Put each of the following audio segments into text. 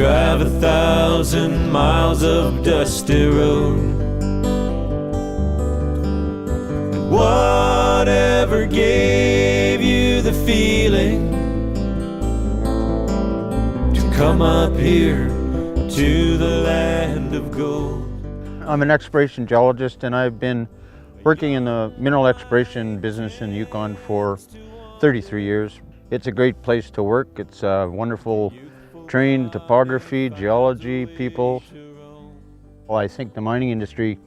drive 1,000 miles of dusty road. Whatever gave you the feeling to come up here to the land of gold? I'm an exploration geologist, and I've been working in the mineral exploration business in Yukon for 33 years. It's a great place to work. It's a wonderful trained topography, geology people. Well, I think the mining industry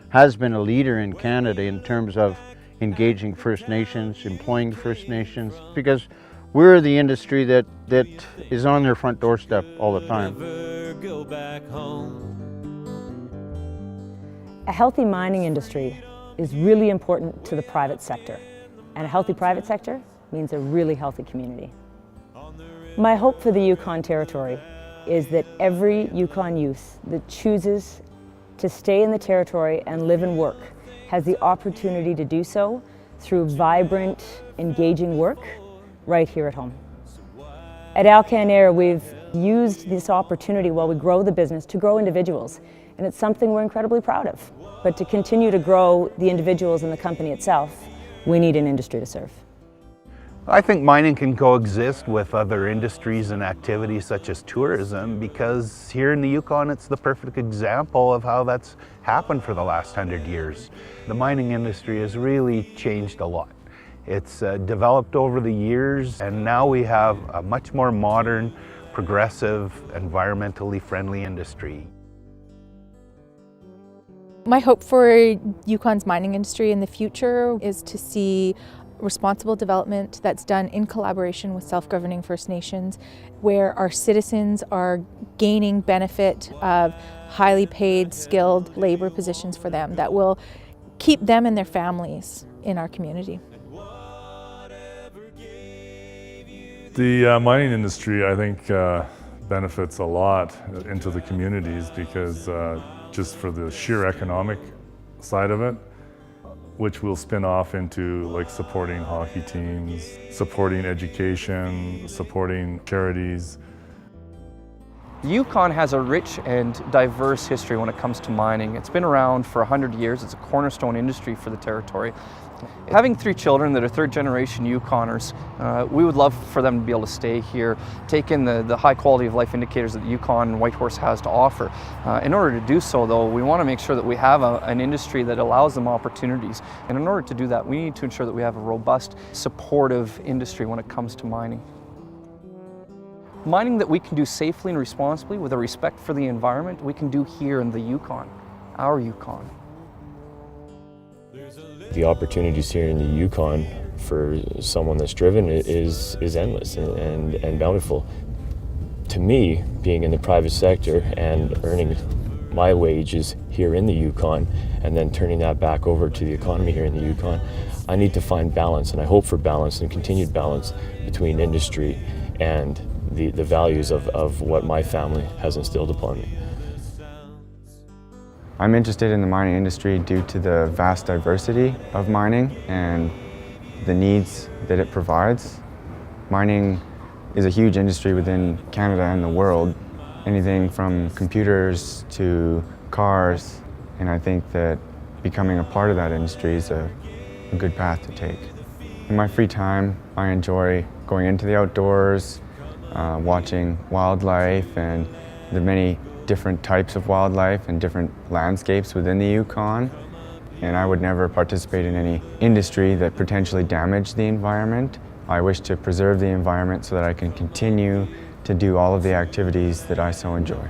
has been a leader in Canada in terms of engaging First Nations, employing First Nations, because we're the industry that is on their front doorstep all the time. A healthy mining industry is really important to the private sector, and a healthy private sector means a really healthy community. My hope for the Yukon Territory is that every Yukon youth that chooses to stay in the Territory and live and work has the opportunity to do so through vibrant, engaging work right here at home. At Alcan Air, we've used this opportunity while we grow the business to grow individuals, and it's something we're incredibly proud of. But to continue to grow the individuals in the company itself, we need an industry to serve. I think mining can coexist with other industries and activities such as tourism, because here in the Yukon it's the perfect example of how that's happened for the last 100 years. The mining industry has really changed a lot. It's developed over the years, and now we have a much more modern, progressive, environmentally friendly industry. My hope for Yukon's mining industry in the future is to see responsible development that's done in collaboration with self-governing First Nations, where our citizens are gaining benefit of highly paid, skilled labor positions for them that will keep them and their families in our community. The mining industry, I think, benefits a lot into the communities because just for the sheer economic side of it, which will spin off into like supporting hockey teams, supporting education, supporting charities. Yukon has a rich and diverse history when it comes to mining. It's been around for 100 years. It's a cornerstone industry for the territory. Having 3 children that are third-generation Yukoners, we would love for them to be able to stay here, take in the high quality of life indicators that the Yukon Whitehorse has to offer. In order to do so, though, we want to make sure that we have an industry that allows them opportunities. And in order to do that, we need to ensure that we have a robust, supportive industry when it comes to mining. Mining that we can do safely and responsibly with a respect for the environment, we can do here in the Yukon, our Yukon. The opportunities here in the Yukon for someone that's driven is endless and bountiful. To me, being in the private sector and earning my wages here in the Yukon and then turning that back over to the economy here in the Yukon, I need to find balance, and I hope for balance and continued balance between industry and the values of what my family has instilled upon me. I'm interested in the mining industry due to the vast diversity of mining and the needs that it provides. Mining is a huge industry within Canada and the world, anything from computers to cars, and I think that becoming a part of that industry is a good path to take. In my free time, I enjoy going into the outdoors, watching wildlife and the many different types of wildlife and different landscapes within the Yukon. And I would never participate in any industry that potentially damaged the environment. I wish to preserve the environment so that I can continue to do all of the activities that I so enjoy.